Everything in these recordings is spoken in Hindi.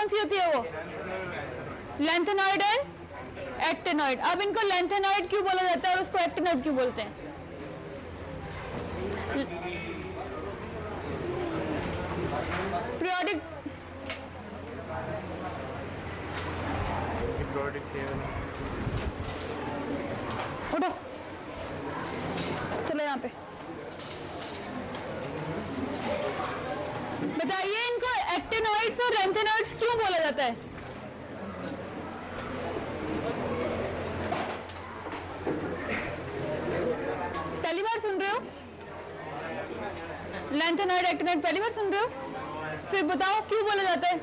कौन सी होती है वो? Lanthanoid and actinoid. अब इनको लैंथेनॉइड क्यों बोला जाता है और उसको एक्टिनॉइड क्यों बोलते हैं? पीरियोडिक उठो, चलो यहाँ पे बताइए इनको एक्टिनॉइड्स और लैंथेनॉइड्स क्यों बोला जाता है? पहली बार सुन रहे हो? लैंथेनॉइड एक्टिनॉइड पहली बार सुन रहे हो? फिर बताओ क्यों बोला जाता है?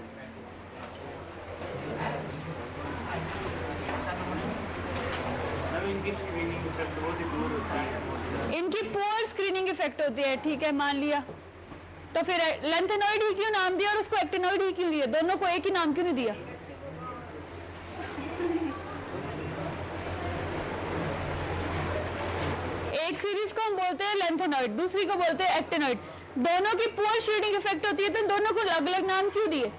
इनकी स्क्रीनिंग इफेक्ट बहुत ही दूर होती है। इनकी पुअर स्क्रीनिंग इफेक्ट होती है, ठीक है, मान लिया। तो फिर लैंथेनॉइड ही क्यों नाम दिया और उसको एक्टिनॉइड ही क्यों दिया? दोनों को एक ही नाम क्यों नहीं दिया? एक सीरीज को हम बोलते हैं लैंथेनॉइड, दूसरी को बोलते हैं एक्टिनॉइड। दोनों की पुअर शेडिंग इफेक्ट होती है, तो दोनों को अलग अलग नाम क्यों दिए?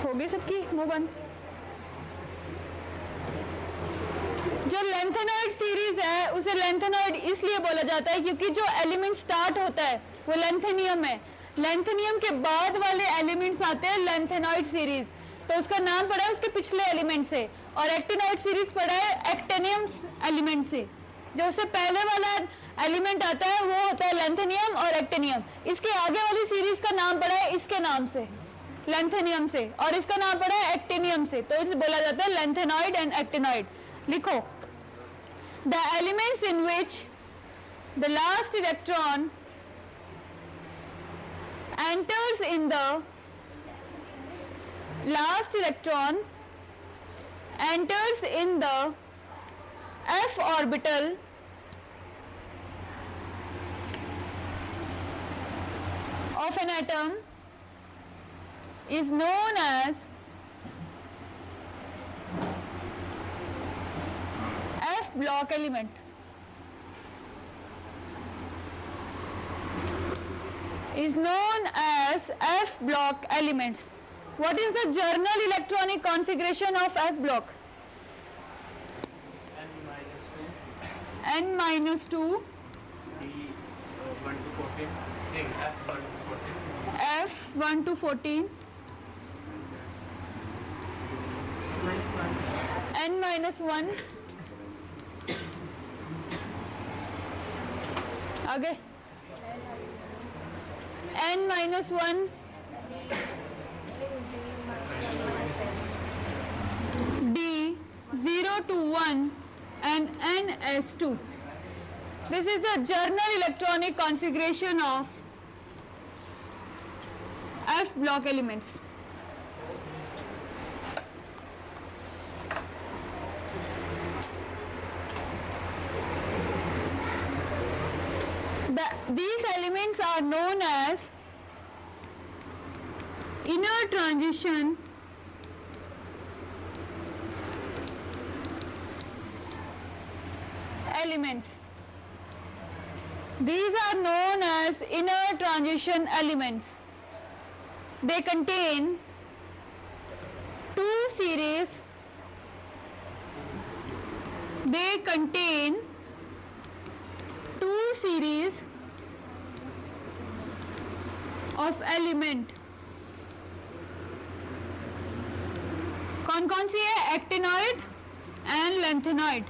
होगी सबकी मुंह बंद। जो लैंथेनॉइड सीरीज है उसे लैंथेनॉइड इसलिए बोला जाता है क्योंकि जो एलिमेंट स्टार्ट होता है वो लैंथेनियम है। लैंथेनियम के बाद वाले एलिमेंट्स आते हैं लैंथेनॉइड सीरीज, तो उसका नाम पड़ा है उसके पिछले एलिमेंट से। और एक्टिनॉइड सीरीज पड़ा है एक्टेनियम एलिमेंट से। जो उससे पहले वाला एलिमेंट आता है वो होता है लैंथेनियम और एक्टेनियम। इसके आगे वाली सीरीज का नाम पड़ा है इसके नाम से, लैंथेनियम से, और इसका नाम पड़ा है एक्टेनियम से, तो इसे बोला जाता है लैंथेनॉइड एंड एक्टिनॉइड। लिखो, the elements in which the last electron enters in the f orbital of an atom is known as F block element. Is known as F block elements. What is the journal electronic configuration of F block? N minus 2 D 1 to 14 F 1 to 14 N minus 1 आगे n minus 1 D 0 to 1 and NS2. This is the journal electronic configuration of F block elements. These elements are known as inner transition elements. These are known as inner transition elements. They contain two series. They contain two series of element. कौन कौन सी है? Actinoid and lanthanoid.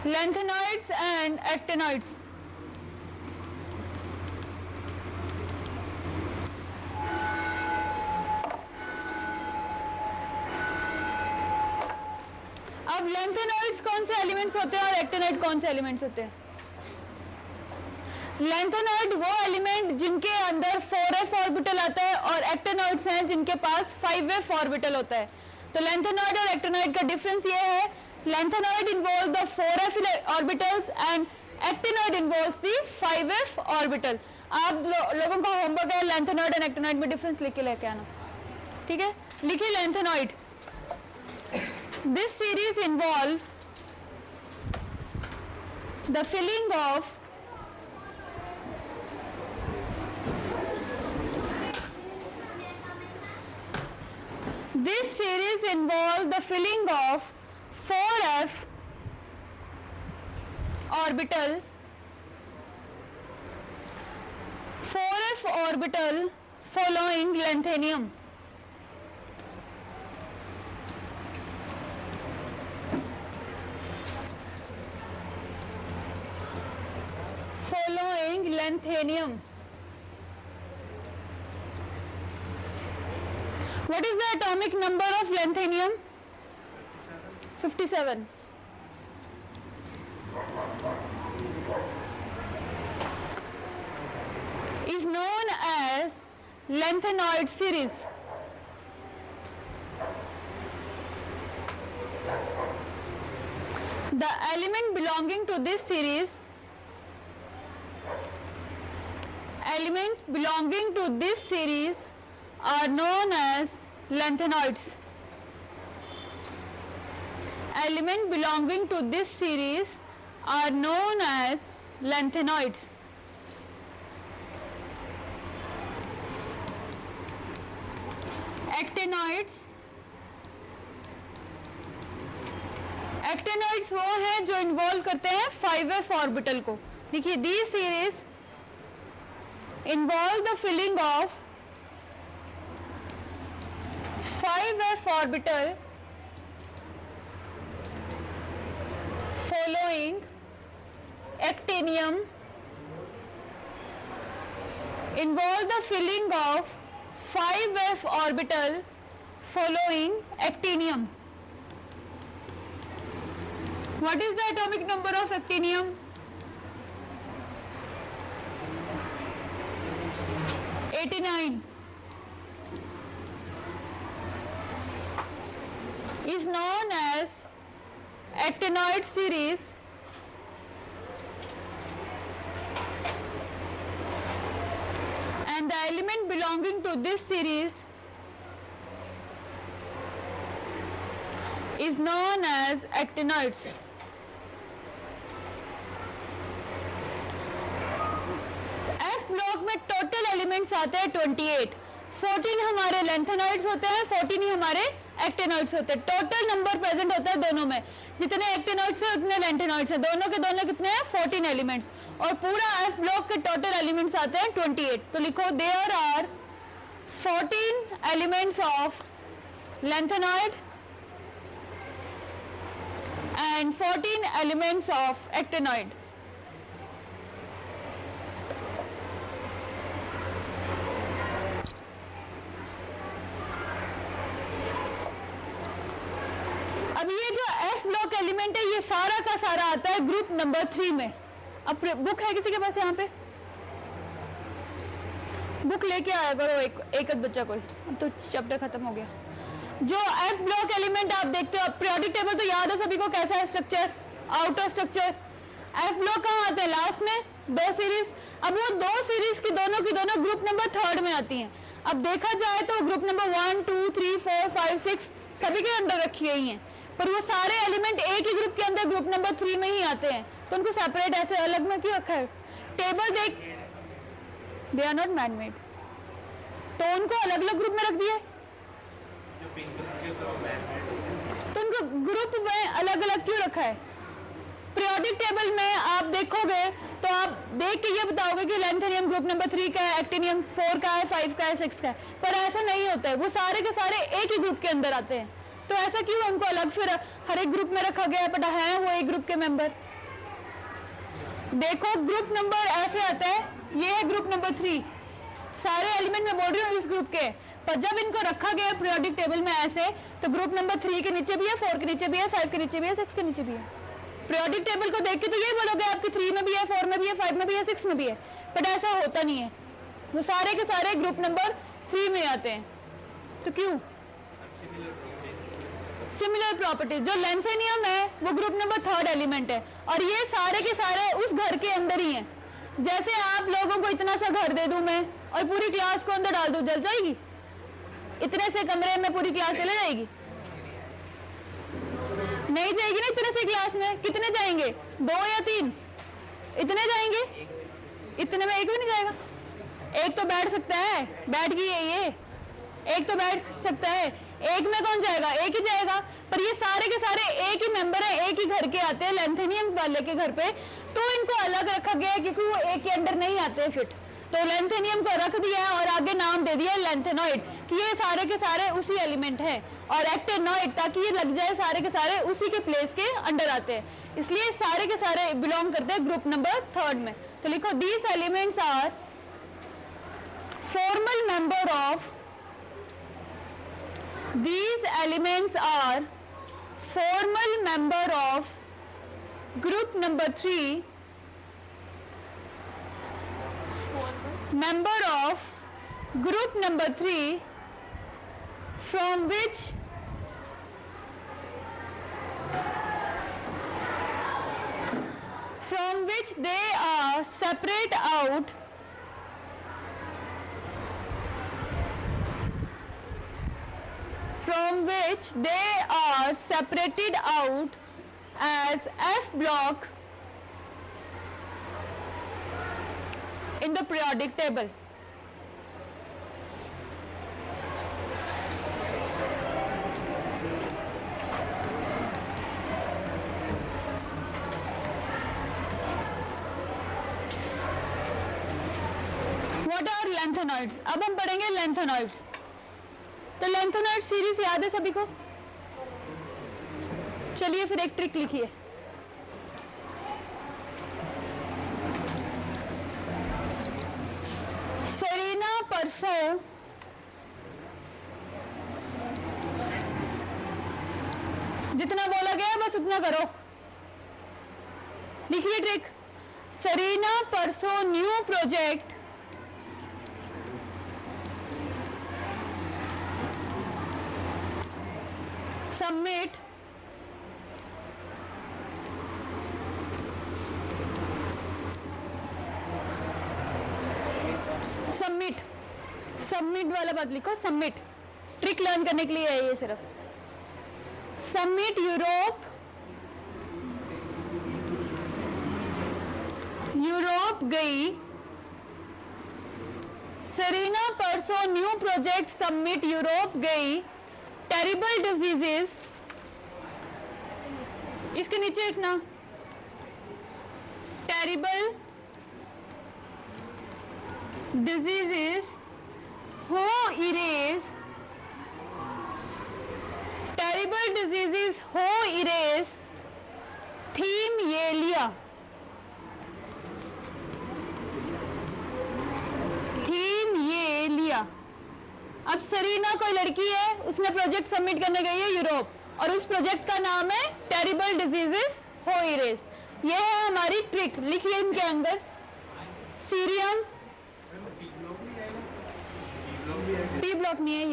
Lanthanoids and actinoids. अब लैंथेनॉइड्स कौन से एलिमेंट्स होते हैं और एक्टिनॉइड कौन से एलिमेंट्स होते हैं? लैंथेनॉइड वो एलिमेंट जिनके अंदर 4f ऑर्बिटल आता है और एक्टिनॉइड्स हैं जिनके पास 5f ऑर्बिटल होता है। तो लैंथेनॉइड और एक्टिनॉइड का डिफरेंस ये है, lanthanoid involve the 4f orbitals and actinoid involves the 5f orbital. आप लोगों का होमवर्क है लैंथेनॉइड एंड एक्टिनॉइड में डिफरेंस लिख के लेके आना, ठीक है। लिखिए lanthanoid, this series involve the filling of this series involve the filling of 4f orbital following lanthanum. Following lanthanum. What is the atomic number of lanthanum? 57. Is known as lanthanoid series. The element belonging to this series are known as lanthanoids. Element belonging to this series are known as lanthanoids. Actinoids वो हैं जो इन्वॉल्व करते हैं 5f ऑर्बिटल को। देखिए the series involve the filling of 5f orbital following actinium. Involve the filling of 5f orbital following actinium. What is the atomic number of actinium? 89. Is known as actinoid series and the element belonging to this series is known as actinoids. F block में टोटल एलिमेंट्स आते हैं 28, 14 हमारे लैंथेनॉइड्स होते हैं, 14 ही हमारे एक्टिनॉइड्स होते हैं। टोटल नंबर प्रेजेंट होता है दोनों में, जितने एक्टिनॉइड्स हैं उतने लैंथेनॉइड्स हैं, दोनों के दोनों कितने हैं 14 एलिमेंट्स, और पूरा एफ ब्लॉक के टोटल एलिमेंट्स आते हैं 28। तो लिखो there are 14 elements of lanthanoid and 14 elements of actinoid. अब ये जो एफ ब्लॉक एलिमेंट है ये सारा का सारा आता है ग्रुप नंबर 3 में। अब बुक है किसी के पास यहाँ पे? बुक लेके आया करो एक बच्चा कोई, अब तो चैप्टर खत्म हो गया। जो एफ ब्लॉक एलिमेंट आप देखते हो, पीरियोडिक टेबल तो याद है सभी को, कैसा है structure, outer structure. F block कहाँ आते हैं? लास्ट में 2 सीरीज। अब वो 2 सीरीज की दोनों ग्रुप नंबर 3 में आती हैं। अब देखा जाए तो ग्रुप नंबर 1 2 3 4 5 6 सभी के अंदर रखी गई हैं, पर वो सारे एलिमेंट एक ही ग्रुप के अंदर ग्रुप नंबर 3 में ही आते हैं, तो उनको सेपरेट ऐसे अलग में क्यों रखा है? टेबल देख, they are not man made, तो उनको अलग अलग ग्रुप में रख दिया, तो उनको ग्रुप में अलग अलग क्यों रखा है? पीरियोडिक टेबल में आप देखोगे तो आप देख के ये बताओगे कि लैंथेनियम ग्रुप नंबर 3 का है, एक्टिनियम 4 का है, 5 का है, 6 का है, पर ऐसा नहीं होता है। वो सारे के सारे एक ही ग्रुप के अंदर आते हैं, तो ऐसा क्यों उनको अलग फिर हर एक ग्रुप में रखा गया है? पता है वो एक ग्रुप के मेंबर। देखो ग्रुप नंबर ऐसे आता है, ये है ग्रुप नंबर 3, सारे एलिमेंट में बोल रही हूँ इस ग्रुप के, पर जब इनको रखा गया पीरियोडिक टेबल में ऐसे, तो ग्रुप नंबर 3 के नीचे भी है, 4 के नीचे भी है, 5 के नीचे भी है, 6 के नीचे भी है। पीरियोडिक टेबल को देख के तो ये बोलोगे आपकी 3 में भी है, 4 में भी है, 5 में भी है, 6 में भी है, बट ऐसा होता नहीं है। वो सारे के सारे ग्रुप नंबर 3 में आते हैं, तो क्यों? Similar property. जो लैंथेनियम है वो ग्रुप नंबर 3 एलिमेंट है, और ये सारे के सारे उस घर के अंदर ही हैं। जैसे आप लोगों को इतना सा घर दे दूं मैं और पूरी क्लास को अंदर डाल दूं, जल जाएगी? इतने से कमरे में पूरी क्लास चले जाएगी? नहीं जाएगी ना। इतने से क्लास में कितने जाएंगे? 2 या 3? इतने जाएंगे? इतने में एक भी नहीं जाएगा। एक तो बैठ सकता है, बैठ गई है ये, एक तो बैठ सकता है, एक में कौन जाएगा? एक ही जाएगा। पर ये सारे के सारे एक ही मेंबर हैं, एक ही घर के आते हैं, लेंथेनियम वाले के घर पे, तो इनको अलग रखा गया है क्योंकि वो एक के अंडर नहीं आते फिट। तो लेंथेनियम को रख दिया है और आगे नाम दे दिया लेंथेनॉइड कि ये सारे के सारे उसी एलिमेंट है, और एक्टेनॉइड ताकि ये लग जाए सारे के सारे उसी के प्लेस के अंडर आते हैं, इसलिए सारे के सारे बिलोंग करते हैं ग्रुप नंबर 3 में। तो लिखो these elements are formal member of, these elements are formal member of group number 3, member of group number 3 from which they are separate out separated out as F block in the periodic table. What are lengthenoids? अब हम पढ़ेंगे lengthenoids। तो लेंथेनॉइड सीरीज याद है सभी को? चलिए फिर एक ट्रिक लिखिए। सेरीना परसों जितना बोला गया बस उतना करो। लिखिए ट्रिक। सेरीना परसों न्यू प्रोजेक्ट submit वाला बात लिखो। सबमिट ट्रिक लर्न करने के लिए है ये सिर्फ। सबमिट यूरोप गई। सेरीना परसों न्यू प्रोजेक्ट सबमिट यूरोप गई। टेरिबल डिजीजेस, इसके नीचे लिखना टेरिबल डिजीजेस हो इरेज, टेरिबल डिजीजेस हो इरेज थीम ये लिया, थीम ये लिया। अब सेरीना कोई लड़की है, उसने प्रोजेक्ट सबमिट करने गई है यूरोप, और उस प्रोजेक्ट का नाम है टेरिबल डिजीजेस हो इरेज। ये है हमारी ट्रिक। लिखिए इनके अंदर सीरियम, पी ब्लॉक नहीं है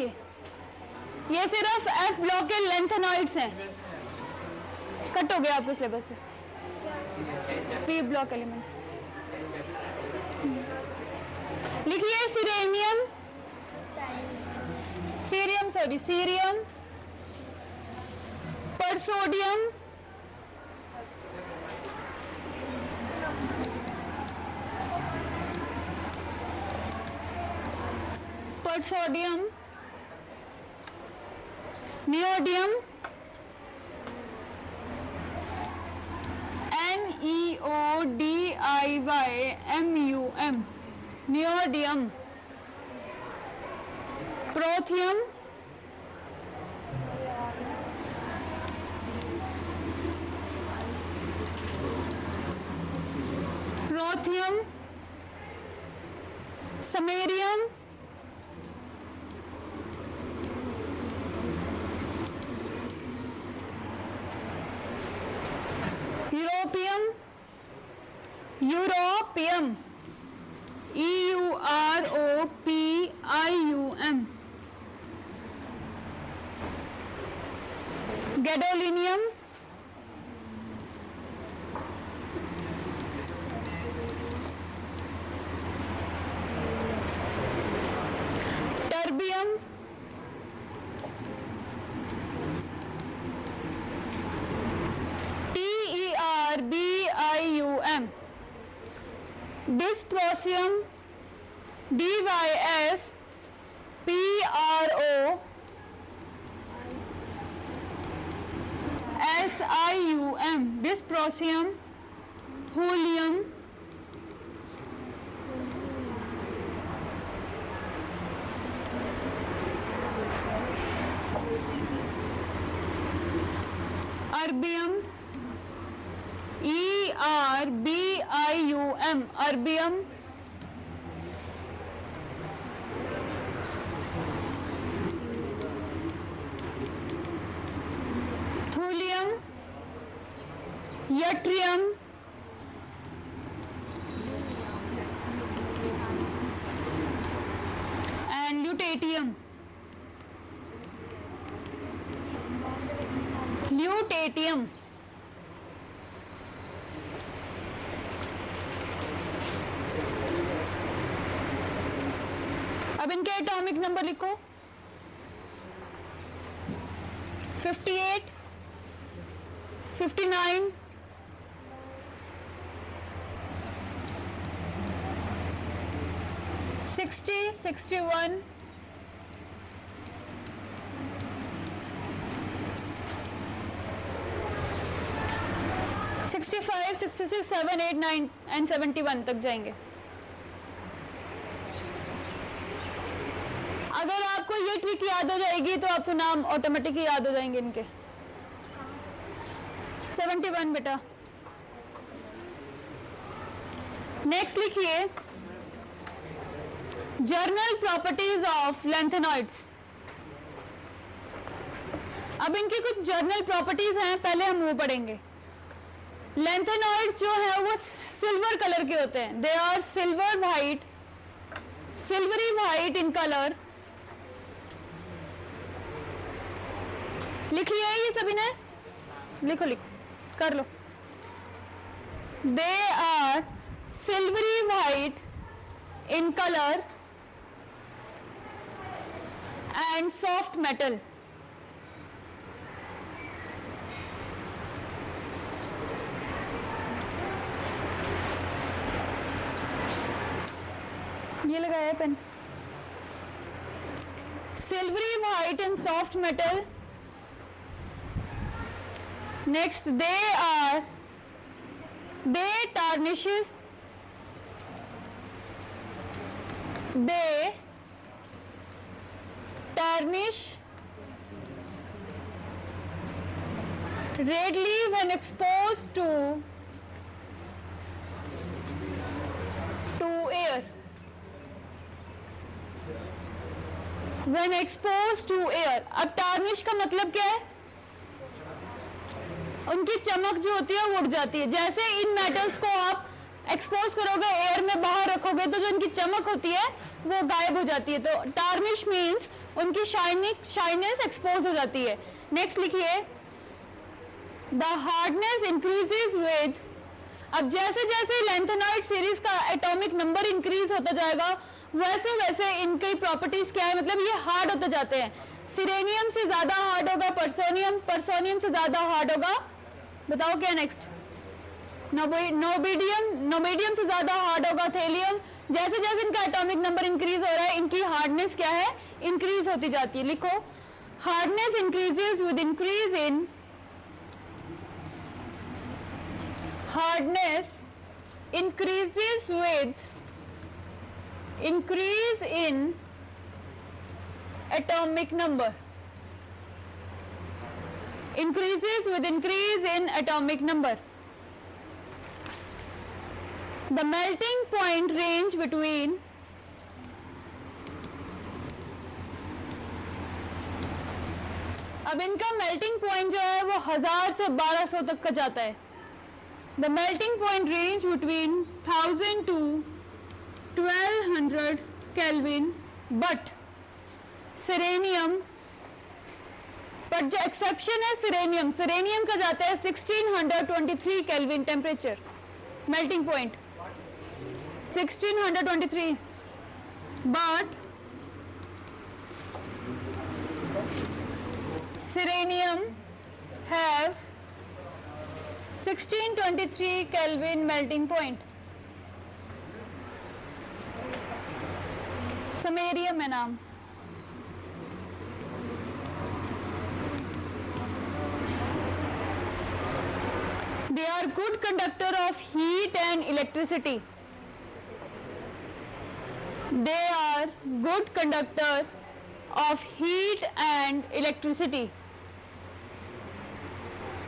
ये सिर्फ एफ ब्लॉक के लेंथेनॉइड्स हैं। कट हो गया आपके सिलेबस से पी ब्लॉक एलिमेंट। लिखिए सीरेनियम, cerium, praseodymium, neodymium, NEODIYMUM, neodymium, promethium, samarium, europium, EUROPIUM, gadolinium, dysprosium, dysprosium, dysprosium, dysprosium, thulium, erbium, erbium, erbium, thulium, yttrium, and lutetium. Lutetium. अब इनके एटॉमिक नंबर लिखो 58, 59, 60, 61, 65, 66, 7, 8, 9 एंड 71 तक जाएंगे। अगर आपको ये ट्रिक याद हो जाएगी तो आपको नाम ऑटोमेटिकली याद हो जाएंगे इनके। 71 बेटा। नेक्स्ट लिखिए जर्नल प्रॉपर्टीज ऑफ लैंथेनॉइड्स। अब इनकी कुछ जर्नल प्रॉपर्टीज हैं, पहले हम वो पढ़ेंगे। लैंथेनॉइड्स जो है वो सिल्वर कलर के होते हैं। They are silver white, silvery white in colour. लिख लिया है ये सभी ने? लिखो लिखो, कर लो। They are silvery white in colour and soft metal. ये लगाया है pen. Silvery white and soft metal. Next, they tarnishes, they tarnish readily when exposed to air. When exposed to air. अब tarnish का मतलब क्या है? उनकी चमक जो होती है वो उड़ जाती है। जैसे इन मेटल्स को आप एक्सपोज करोगे, एयर में बाहर रखोगे तो जो उनकी चमक होती है वो गायब हो जाती है। तो टार्निश मींस उनकी शाइनेस एक्सपोज हो जाती है। नेक्स्ट लिखिए द हार्डनेस इंक्रीजेस विद। अब जैसे जैसे लैंथेनॉइड सीरीज का एटॉमिक नंबर इंक्रीज होता जाएगा वैसे वैसे इनकी प्रॉपर्टीज क्या है, मतलब ये हार्ड होते जाते हैं। सिरेनियम से ज्यादा हार्ड होगा परसोनियम से ज्यादा हार्ड होगा। बताओ क्या नेक्स्ट? नोबिडियम से ज्यादा हार्ड होगा थेलियम। जैसे जैसे इनका एटॉमिक नंबर इंक्रीज हो रहा है इनकी हार्डनेस क्या है, इंक्रीज होती जाती है। लिखो hardness increases with increase in hardness increases with increase in atomic number. Increases with increase in atomic number. The melting point range between अब इनका melting point जो है वो 1000 से 1200 तक का जाता है। The melting point range between 1000 to 1200 Kelvin, but सिरेनियम, पर जो एक्सेप्शन है सिरेनियम का जाता है 1623 kelvin temperature melting point 1623, but सिरेनियम 1623 Kelvin melting point. समैरियम है नाम. They are good conductor of heat and electricity. They are good conductor of heat and electricity.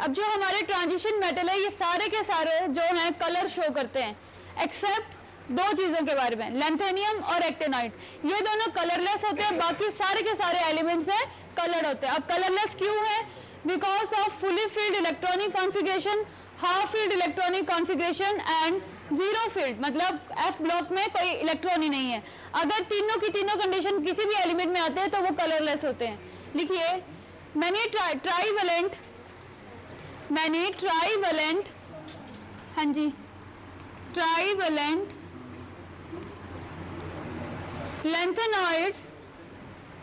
अब जो हमारे ट्रांजिशन मेटल है ये सारे के सारे जो हैं कलर शो करते हैं, एक्सेप्ट दो चीज़ों के बारे में, लैंथेनियम और एक्टिनाइट. ये दोनों कलरलेस होते हैं, बाकी सारे के सारे एलिमेंट्स हैं कलर होते हैं. अब कलरलेस क्यों है? Because of fully field electronic configuration, half field electronic configuration and zero field, मतलब एफ ब्लॉक में कोई इलेक्ट्रॉन ही नहीं है. अगर तीनों की तीनों कंडीशन किसी भी एलिमेंट में आते हैं तो वो कलरलेस होते हैं. लिखिए मैनी ट्राईवेलेंट, हाँ जी, trivalent lanthanoids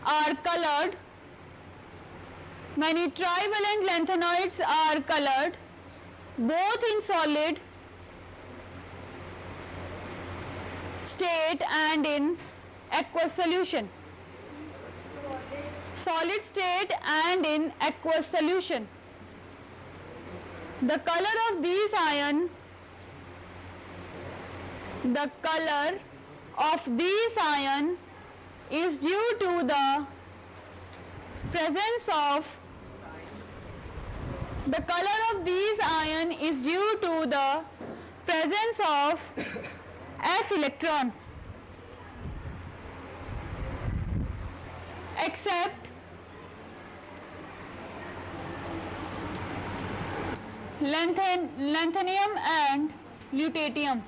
are colored. Many trivalent lanthanoids are colored both in solid state and in aqueous solution. Solid state and in aqueous solution. The color of these ion, the color of these ion is due to the presence of, the color of these ion is due to the presence of s electron, except lanthanum and lutetium.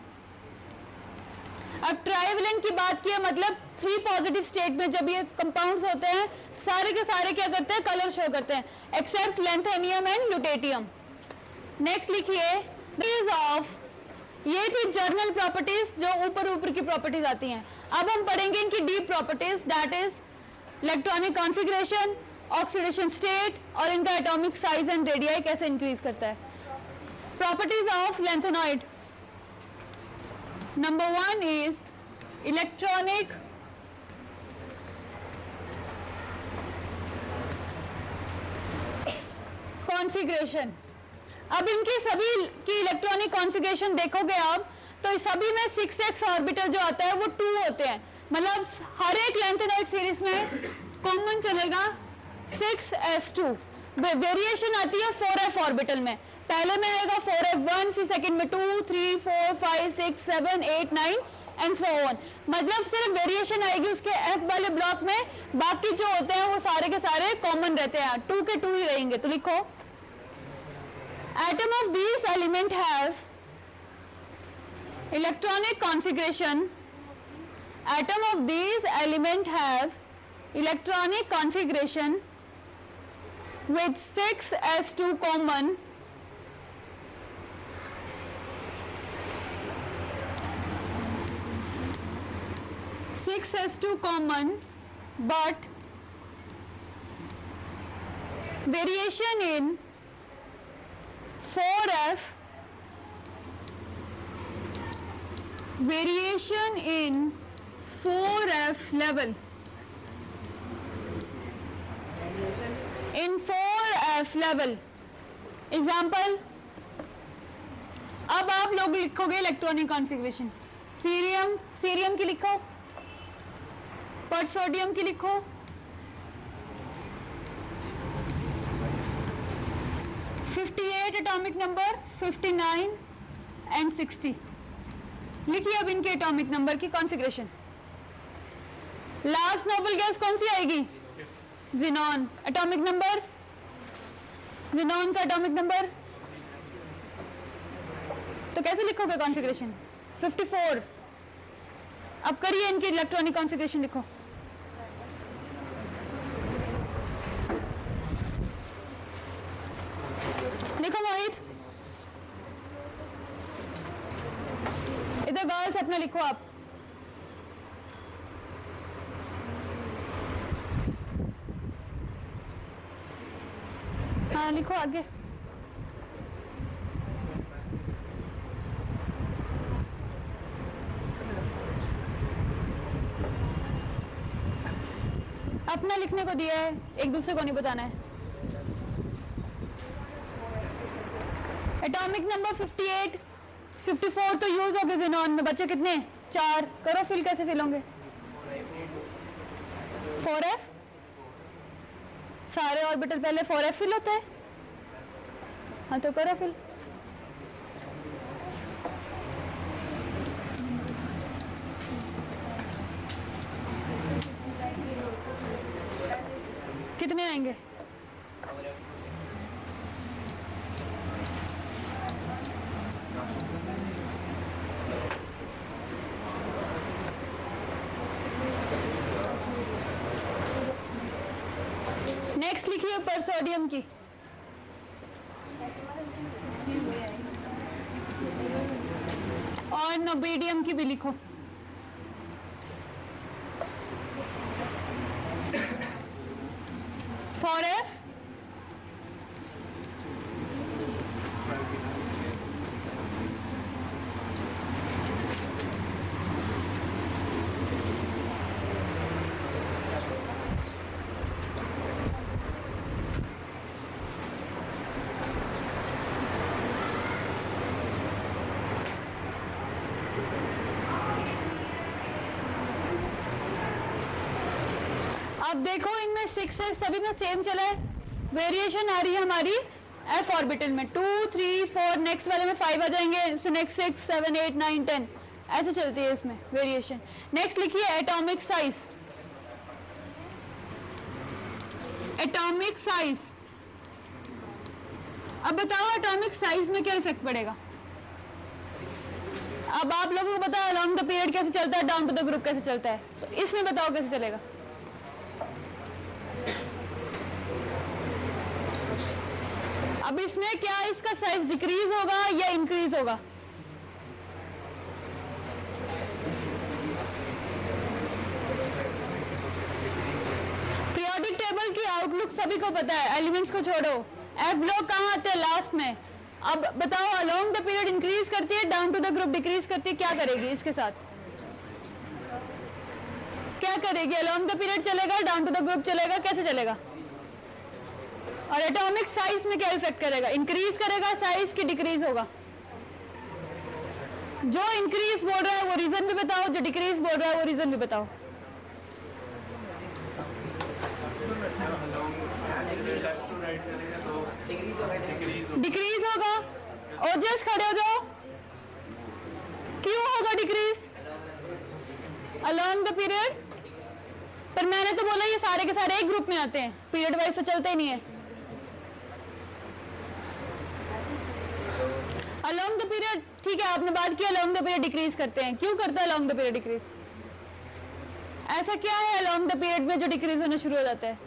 अब ट्राइवेलेंट की बात की है, मतलब 3 पॉजिटिव स्टेट में जब ये कंपाउंड्स होते हैं सारे के सारे क्या करते हैं, कलर शो करते हैं, एक्सेप्ट लैंथेनियम एंड लुटेटियम. नेक्स्ट लिखिए प्रॉपर्टीज ऑफ, ये थी जर्नल प्रॉपर्टीज जो ऊपर ऊपर की प्रॉपर्टीज आती हैं. अब हम पढ़ेंगे इनकी deep properties, that is electronic configuration, oxidation state और इनका एटॉमिक साइज एंड रेडियाई कैसे इंक्रीज करता है. Properties of lanthanoid. Number 1 is electronic configuration. अब इनकी सभी की इलेक्ट्रॉनिक कॉन्फ़िगरेशन देखोगे आप तो सभी में 6s ऑर्बिटल जो आता है वो 2 होते हैं, मतलब हर एक लैंथेनॉइड सीरीज में कॉमन चलेगा 6s2. वेरिएशन आती है 4f ऑर्बिटल में, पहले में आएगा 4f1, फिर सेकंड में 2, 3, 4, 5, 6, 7, 8, 9 एंड सो ऑन. मतलब सिर्फ वेरिएशन आएगी उसके f वाले ब्लॉक में, बाकी जो होते हैं वो सारे के सारे कॉमन रहते हैं, 2 के 2 ही रहेंगे. तो लिखो atom of this element have electronic configuration, atom of this element have electronic configuration with 6s2 common, but variation in 4f, variation in 4f level, in 4f level. Example, अब आप लोग लिखोगे इलेक्ट्रॉनिक कॉन्फ़िगरेशन, सीरियम की लिखो, पर सोडियम की लिखो, एटॉमिक नंबर 59 एंड 60. लिखिए अब इनके एटॉमिक नंबर की कॉन्फ़िगरेशन. लास्ट नोबल गैस कौन सी आएगी? ज़ीनॉन. एटॉमिक नंबर, ज़ीनॉन का एटॉमिक नंबर, तो कैसे लिखोगे कॉन्फ़िगरेशन? 54. अब करिए इनकी इलेक्ट्रॉनिक कॉन्फ़िगरेशन लिखो. लिखो मोहित, इधर गर्ल्स अपना लिखो आप. हाँ लिखो आगे. अपना लिखने को दिया है, एक दूसरे को नहीं बताना है। एटॉमिक नंबर 58, 54 तो यूज हो गए ज़ेनॉन में। बच्चे कितने? 4। करो फिल, कैसे फिल होंगे? 4f, सारे ऑर्बिटल पहले 4f फिल होता है। हाँ तो करो फिल। कितने आएंगे? नेक्स्ट लिखिए पर सोडियम की। और नोबेडियम की भी लिखो। फॉर एफ अब देखो इनमें 6 है, सभी में सेम चला है। वेरिएशन आ रही है हमारी एफ ऑर्बिटल में 2, 3, 4, नेक्स्ट वाले में 5 आ जाएंगे। सो नेक्स्ट 6, 7, 8, 9, 10 ऐसे चलती है इसमें वेरिएशन। नेक्स्ट लिखिए एटॉमिक साइज। एटॉमिक साइज, अब बताओ एटॉमिक साइज में क्या इफेक्ट पड़ेगा? अब आप लोगों को बताओ अलोंग द पीरियड कैसे चलता है, डाउन टू द ग्रुप कैसे चलता है, तो इसमें बताओ कैसे चलेगा? अब इसमें क्या इसका साइज डिक्रीज होगा या इंक्रीज होगा? पीरियोडिक टेबल की आउटलुक सभी को पता है, एलिमेंट्स को छोड़ो। एफ ब्लॉक कहाँ आते हैं? लास्ट में। अब बताओ अलोंग द पीरियड इंक्रीज करती है, down to the group decrease करती है, क्या करेगी इसके साथ? क्या करेगी? अलोंग द पीरियड चलेगा, डाउन टू द ग्रुप चलेगा, कैसे चलेगा? और एटॉमिक साइज में क्या इफेक्ट करेगा? इंक्रीज करेगा साइज की डिक्रीज होगा? जो इंक्रीज बोल रहा है वो रीजन भी बताओ, जो डिक्रीज बोल रहा है वो रीजन भी बताओ। डिक्रीज होगा। ओजस खड़े हो जाओ। क्यों होगा डिक्रीज? Along the period. पर मैंने तो बोला ये सारे के सारे एक ग्रुप में आते हैं, पीरियड वाइज तो चलते ही नहीं है। अलोंग द पीरियड, ठीक है आपने बात की अलोंग द पीरियड डिक्रीज करते हैं। क्यों करता है अलोंग द पीरियड डिक्रीज? ऐसा क्या है अलोंग द पीरियड में जो डिक्रीज होना शुरू हो जाता है?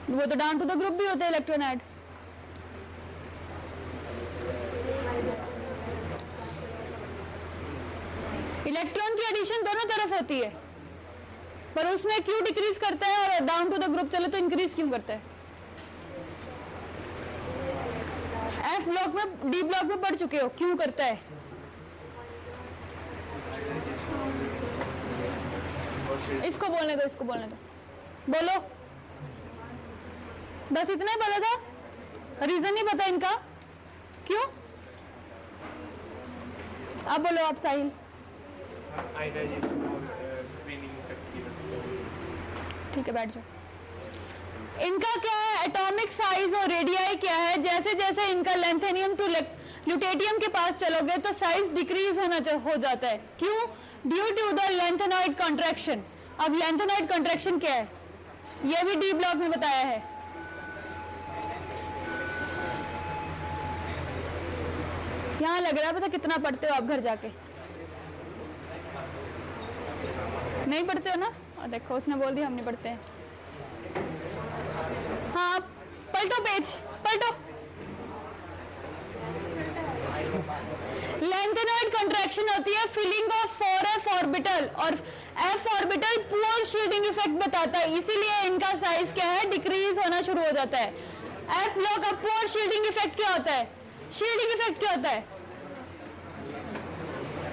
वो तो डाउन टू द ग्रुप भी होते हैं इलेक्ट्रॉन ऐड। इलेक्ट्रॉन की एडिशन दोनों तरफ होती है, पर उसमें क्यों डिक्रीज करता है और डाउन टू द ग्रुप चले तो इंक्रीज क्यों करता है? एफ ब्लॉक में, डी ब्लॉक में पढ़ चुके हो क्यों करता है? इसको बोलने दो, इसको बोलने दो, बोलो। बस इतना ही पता था, रीजन नहीं पता इनका क्यों? अब बोलो आप साहिल। ठीक है बैठ जाओ। इनका क्या है? एटॉमिक साइज और रेडियाई क्या है? जैसे जैसे इनका लेंथेनियम टू ल्यूटेटियम के पास चलोगे तो साइज डिक्रीज हो जाता है। क्यों? Due to the lanthanoid contraction. अब लेंथेनॉइड कॉन्ट्रैक्शन क्या है? यह भी डी ब्लॉक में बताया है। यहां लग रहा है पता कितना पढ़ते हो आप घर जाके? नहीं पढ़ते हो ना? और देखो उसने बोल दिया हम नहीं पढ़ते हैं। हाँ पलटो पेज, पलटो। लेंथेनॉइड कंट्रैक्शन होती है फिलिंग ऑफ 4f ऑर्बिटल, और f orbital poor shielding effect बताता है, इसीलिए इनका साइज क्या है? डिक्रीज होना शुरू हो जाता है। f ब्लॉक का पुअर शील्डिंग इफेक्ट क्या होता है? शील्डिंग इफेक्ट क्या होता है?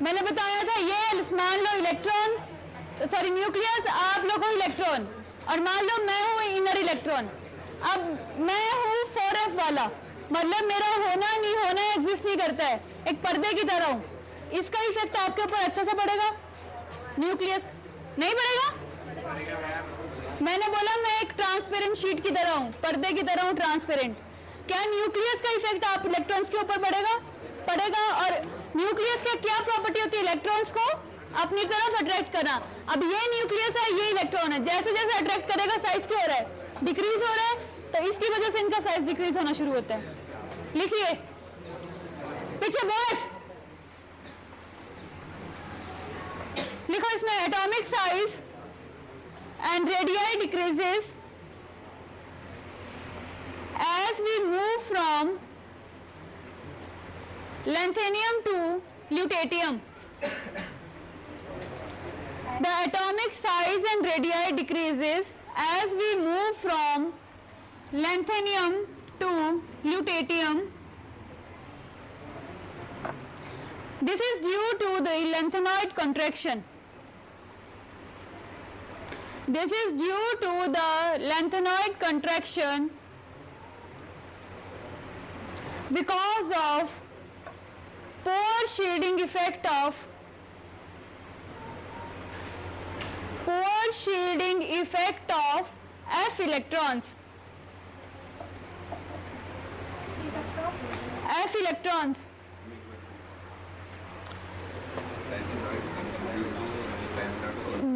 मैंने बताया था, ये मान लो इलेक्ट्रॉन, सॉरी न्यूक्लियस, आप लोगों को इलेक्ट्रॉन, और मान लो मैं हूँ इनर इलेक्ट्रॉन, अब मैं हूँ 4f वाला, मतलब मेरा होना नहीं होना एग्जिस्ट नहीं करता है, एक पर्दे की तरह हूँ। इसका इफेक्ट आपके ऊपर अच्छा सा पड़ेगा? न्यूक्लियस नहीं पड़ेगा। मैंने बोला मैं एक ट्रांसपेरेंट शीट की तरह हूँ, पर्दे की तरह हूँ ट्रांसपेरेंट। क्या न्यूक्लियस का इफेक्ट आप इलेक्ट्रॉन्स के ऊपर पड़ेगा? पड़ेगा। और न्यूक्लियस की क्या प्रॉपर्टी होती है? इलेक्ट्रॉन्स को अपनी तरफ अट्रैक्ट करना। अब ये न्यूक्लियस है, ये इलेक्ट्रॉन है, जैसे जैसे अट्रैक्ट करेगा साइज क्या हो रहा है? डिक्रीज हो रहा है, तो इसकी वजह से इनका साइज डिक्रीज होना शुरू होता है। लिखिए पीछे बॉयस, लिखो इसमें atomic size and radii decreases as we move from lanthanum to lutetium. The atomic size and radii decreases as we move from lanthanum to lutetium. This is due to the lanthanoid contraction. This is due to the lanthanoid contraction because of pore shielding effect of F electrons. F electrons.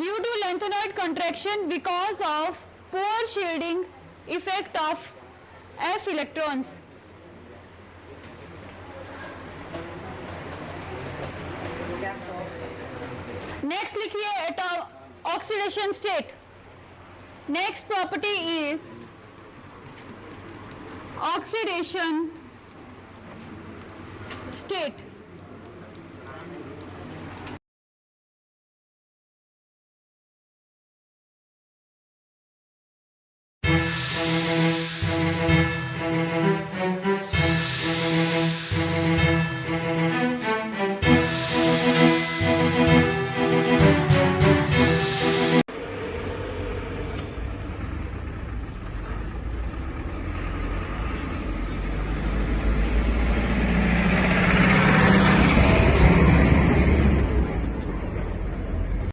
Due to lanthanoid contraction because of pore shielding effect of F electrons. Next लिखिए oxidation state. Next property is oxidation state.